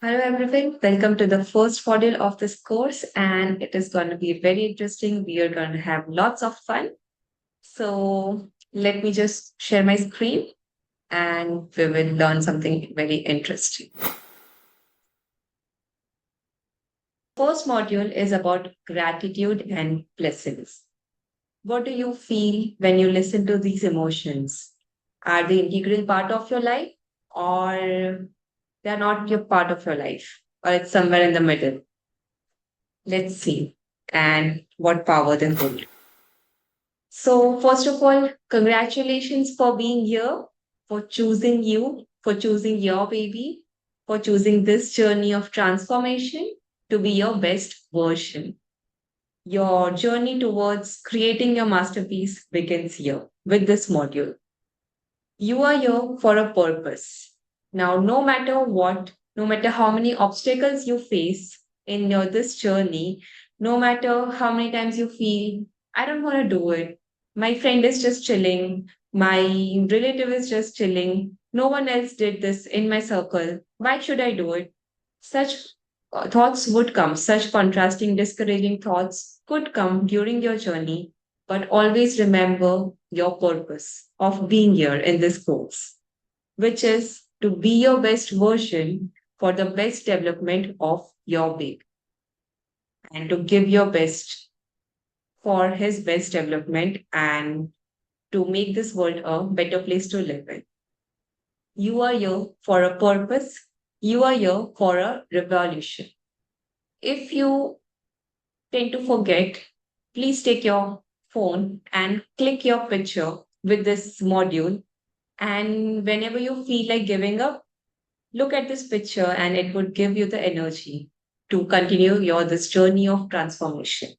Hello, everyone. Welcome to the first module of this course, and it is going to be very interesting. We are going to have lots of fun. So, let me just share my screen and we will learn something very interesting. First module is about gratitude and blessings. What do you feel when you listen to these emotions? Are they integral part of your life or they are not your part of your life or it's somewhere in the middle? Let's see. And what power they hold. So, first of all, congratulations for being here, for choosing you, for choosing your baby, for choosing this journey of transformation to be your best version. Your journey towards creating your masterpiece begins here with this module. You are here for a purpose. Now, no matter what, no matter how many obstacles you face in your this journey, no matter how many times you feel, I don't want to do it. My friend is just chilling. My relative is just chilling. No one else did this in my circle. Why should I do it? Such thoughts would come, such contrasting, discouraging thoughts could come during your journey, but always remember your purpose of being here in this course, which is to be your best version for the best development of your baby and to give your best for his best development and to make this world a better place to live in. You are here for a purpose. You are here for a revolution. If you tend to forget, please take your phone and click your picture with this module. And whenever you feel like giving up, look at this picture and it would give you the energy to continue your this journey of transformation.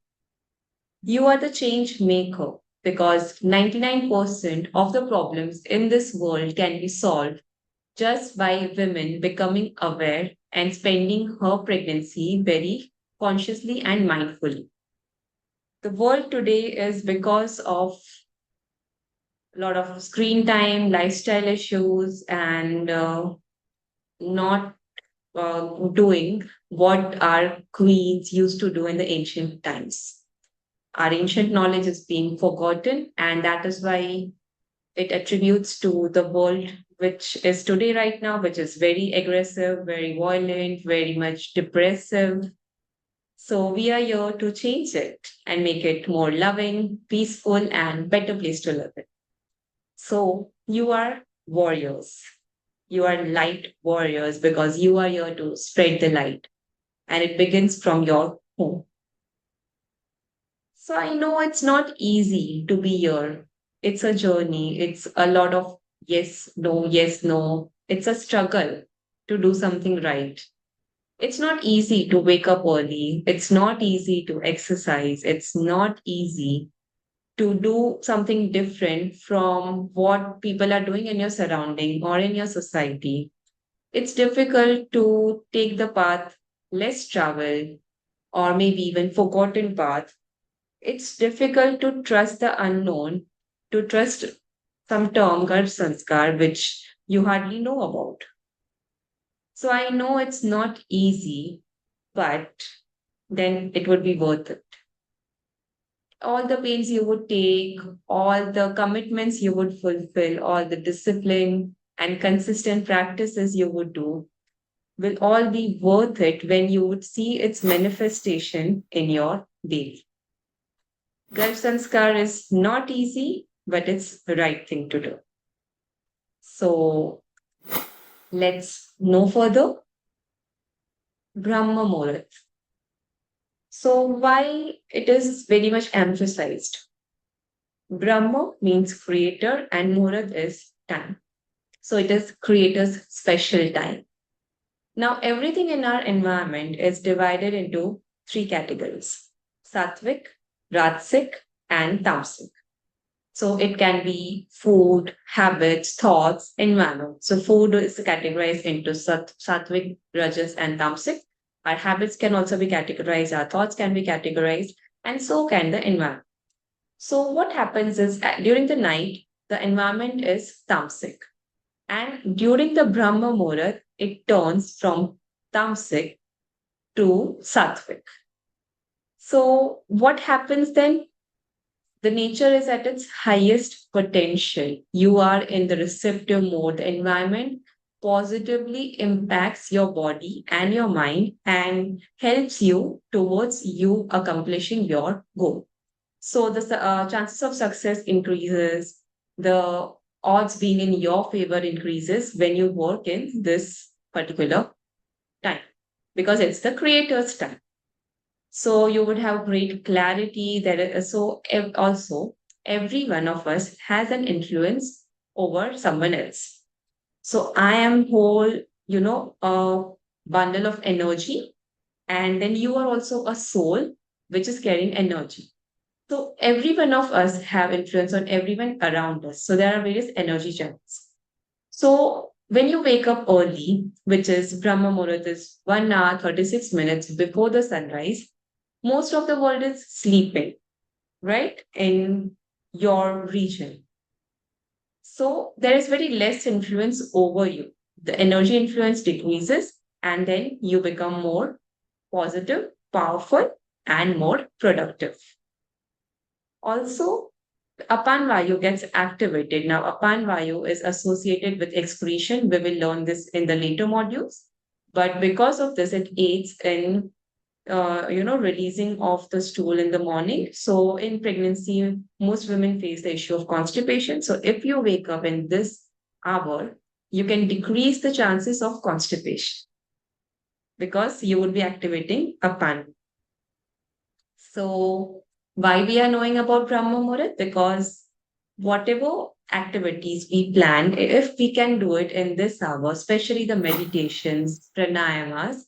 You are the change maker because 99% of the problems in this world can be solved just by women becoming aware and spending her pregnancy very consciously and mindfully. The world today is because of a lot of screen time, lifestyle issues, and not doing what our queens used to do in the ancient times. Our ancient knowledge is being forgotten, and that is why it attributes to the world which is today, right now, which is very aggressive, very violent, very much depressive. So, we are here to change it and make it more loving, peaceful, and better place to live in. So, you are warriors. You are light warriors because you are here to spread the light and it begins from your home. So I know it's not easy to be here. It's a journey. It's a lot of yes, no, yes, no. It's a struggle to do something right. It's not easy to wake up early. It's not easy to exercise. It's not easy to do something different from what people are doing in your surrounding or in your society. It's difficult to take the path less traveled or maybe even forgotten path. It's difficult to trust the unknown, to trust some term garbhsanskar which you hardly know about. So I know it's not easy, but then it would be worth it. All the pains you would take, all the commitments you would fulfill, all the discipline and consistent practices you would do will all be worth it when you would see its manifestation in your daily. Garbhsanskar is not easy, but it's the right thing to do. So let's know further. Brahma Muhurat. So why it is very much emphasized? Brahma means creator and Muhurat is time. So it is creator's special time. Now everything in our environment is divided into three categories: sattvic, rajasic, and tamasic. So it can be food, habits, thoughts, environment. So food is categorized into sattvic, rajas, and tamasic. Our habits can also be categorized, our thoughts can be categorized, and so can the environment. So what happens is during the night, the environment is tamasic. And during the Brahma Muhurat, it turns from tamasic to sattvic. So, what happens then? The nature is at its highest potential. You are in the receptive mode. The environment positively impacts your body and your mind and helps you towards you accomplishing your goal. So the chances of success increases. The odds being in your favor increases when you work in this particular time because it's the creator's time. So you would have great clarity. Also, every one of us has an influence over someone else. So I am whole, a bundle of energy, and then you are also a soul which is carrying energy. So every one of us have influence on everyone around us. So there are various energy channels. So when you wake up early, which is Brahma Muhurat is 1 hour 36 minutes before the sunrise, most of the world is sleeping, right? In your region. So there is very less influence over you. The energy influence decreases, and then you become more positive, powerful, and more productive. Also, Apan Vayu gets activated. Now, Apan Vayu is associated with excretion. We will learn this in the later modules. But because of this, it aids in releasing of the stool in the morning. So in pregnancy, most women face the issue of constipation. So if you wake up in this hour, you can decrease the chances of constipation because you would be activating a pan. So why we are knowing about Brahma Muhurat? Because whatever activities we plan, if we can do it in this hour, especially the meditations, pranayamas,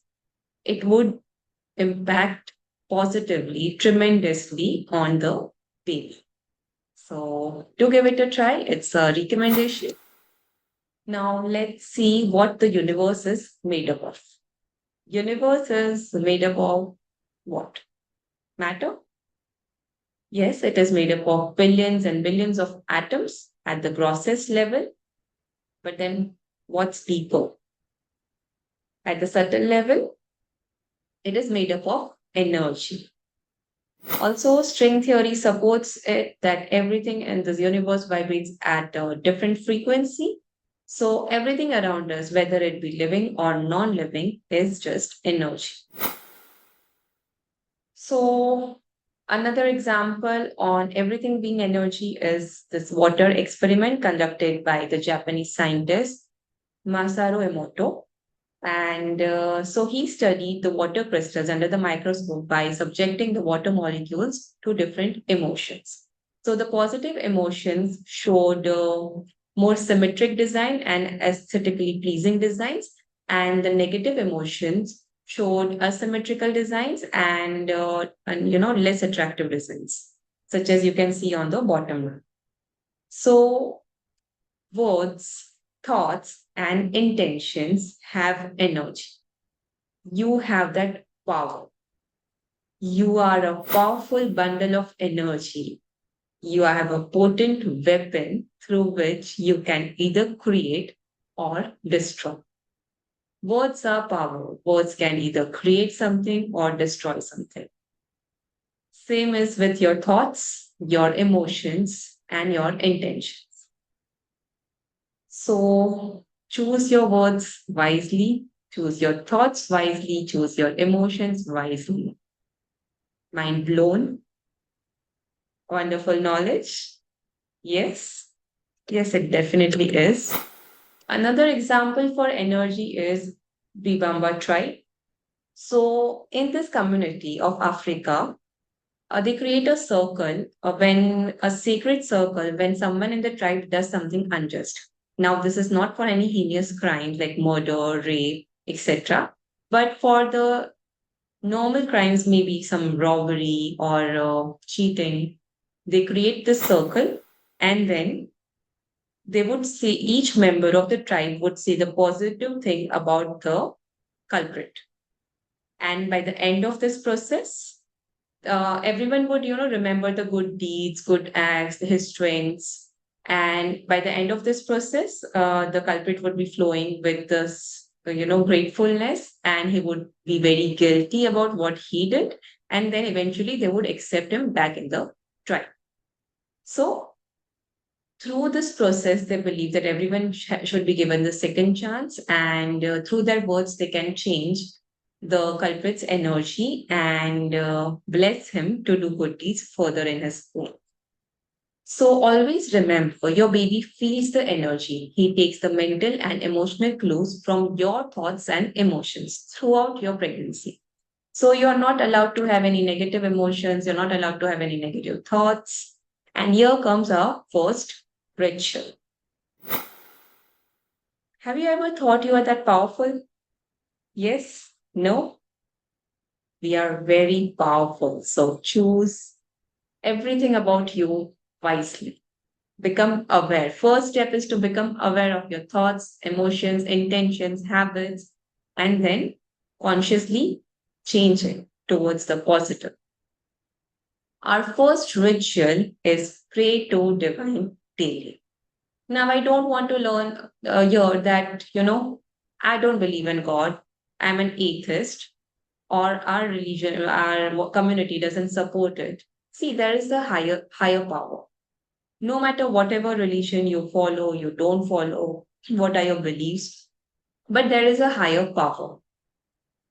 it would impact positively, tremendously on the baby. So, do give it a try. It's a recommendation. Now, let's see what the universe is made up of. Universe is made up of what? Matter? Yes, it is made up of billions and billions of atoms at the grossest level. But then, what's deeper? At the subtle level, it is made up of energy. Also, string theory supports it that everything in this universe vibrates at a different frequency. So, everything around us, whether it be living or non living, is just energy. So, another example on everything being energy is this water experiment conducted by the Japanese scientist Masaru Emoto. And so he studied the water crystals under the microscope by subjecting the water molecules to different emotions. So the positive emotions showed more symmetric design and aesthetically pleasing designs, and the negative emotions showed asymmetrical designs and less attractive designs, such as you can see on the bottom. So words, thoughts, and intentions have energy. You have that power. You are a powerful bundle of energy. You have a potent weapon through which you can either create or destroy. Words are power. Words can either create something or destroy something. Same is with your thoughts, your emotions, and your intentions. So choose your words wisely, choose your thoughts wisely, choose your emotions wisely. Mind blown? Wonderful knowledge? Yes. Yes, it definitely is. Another example for energy is Bibamba tribe. So, in this community of Africa, they create a circle when a sacred circle when someone in the tribe does something unjust. Now, this is not for any heinous crimes like murder, rape, etc., but for the normal crimes, maybe some robbery or cheating. They create this circle, and then they would say each member of the tribe would say the positive thing about the culprit. And by the end of this process, everyone would remember the good deeds, good acts, his strengths, and by the end of this process, the culprit would be flowing with this gratefulness, and he would be very guilty about what he did. And then eventually they would accept him back in the tribe. So through this process, they believe that everyone should be given the second chance, and through their words, they can change the culprit's energy and bless him to do good deeds further in his own. So always remember, your baby feels the energy. He takes the mental and emotional clues from your thoughts and emotions throughout your pregnancy. So you're not allowed to have any negative emotions, you're not allowed to have any negative thoughts. And here comes our first ritual. Have you ever thought you are that powerful? Yes? No? We are very powerful. So choose everything about you wisely. Become aware. First step is to become aware of your thoughts, emotions, intentions, habits, and then consciously change it towards the positive. Our first ritual is pray to divine daily. Now, I don't want to learn here that, I don't believe in God. I'm an atheist, or our religion, our community doesn't support it. See, there is a higher power. No matter whatever religion you follow, you don't follow, what are your beliefs, but there is a higher power.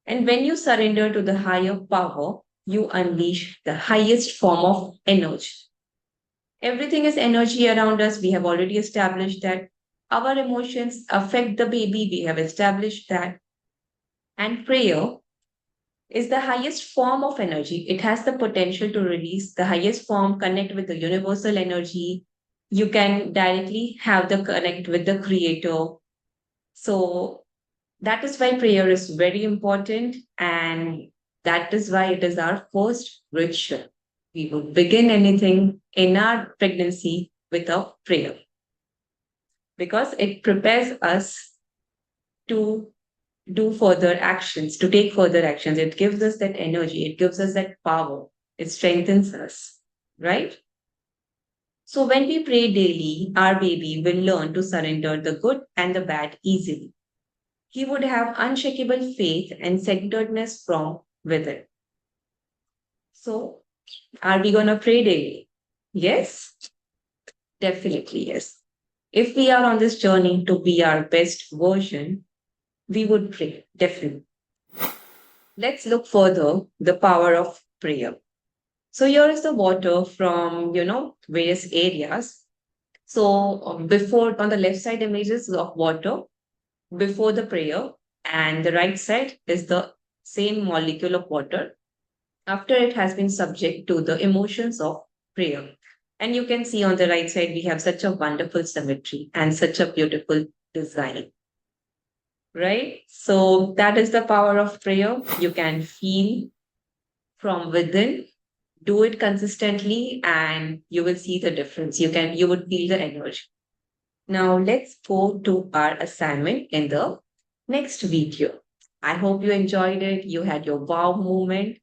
And when you surrender to the higher power, you unleash the highest form of energy. Everything is energy around us. We have already established that. Our emotions affect the baby. We have established that. And prayer is the highest form of energy. It has the potential to release the highest form, connect with the universal energy. You can directly have the connect with the creator. So that is why prayer is very important. And that is why it is our first ritual. We will begin anything in our pregnancy with a prayer because it prepares us to do further actions, to take further actions. It gives us that energy, it gives us that power, it strengthens us, right? So when we pray daily, our baby will learn to surrender the good and the bad easily. He would have unshakable faith and centeredness from within. So, are we going to pray daily? Yes, definitely yes. If we are on this journey to be our best version, we would pray, definitely. Let's look further the power of prayer. So here is the water from, various areas. So before on the left side images of water before the prayer, and the right side is the same molecule of water after it has been subject to the emotions of prayer. And you can see on the right side, we have such a wonderful symmetry and such a beautiful design, right? So that is the power of prayer. You can feel from within, do it consistently, and you will see the difference. You would feel the energy. Now let's go to our assignment in the next video. I hope you enjoyed it. You had your wow moment,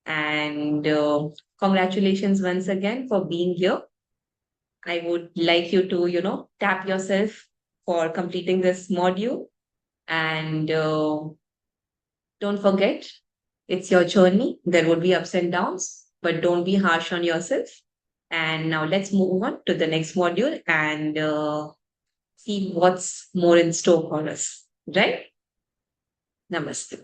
and congratulations once again for being here. I would like you to, tap yourself for completing this module, and don't forget, it's your journey. There would be ups and downs, but don't be harsh on yourself. And now let's move on to the next module and see what's more in store for us. Right? Namaste.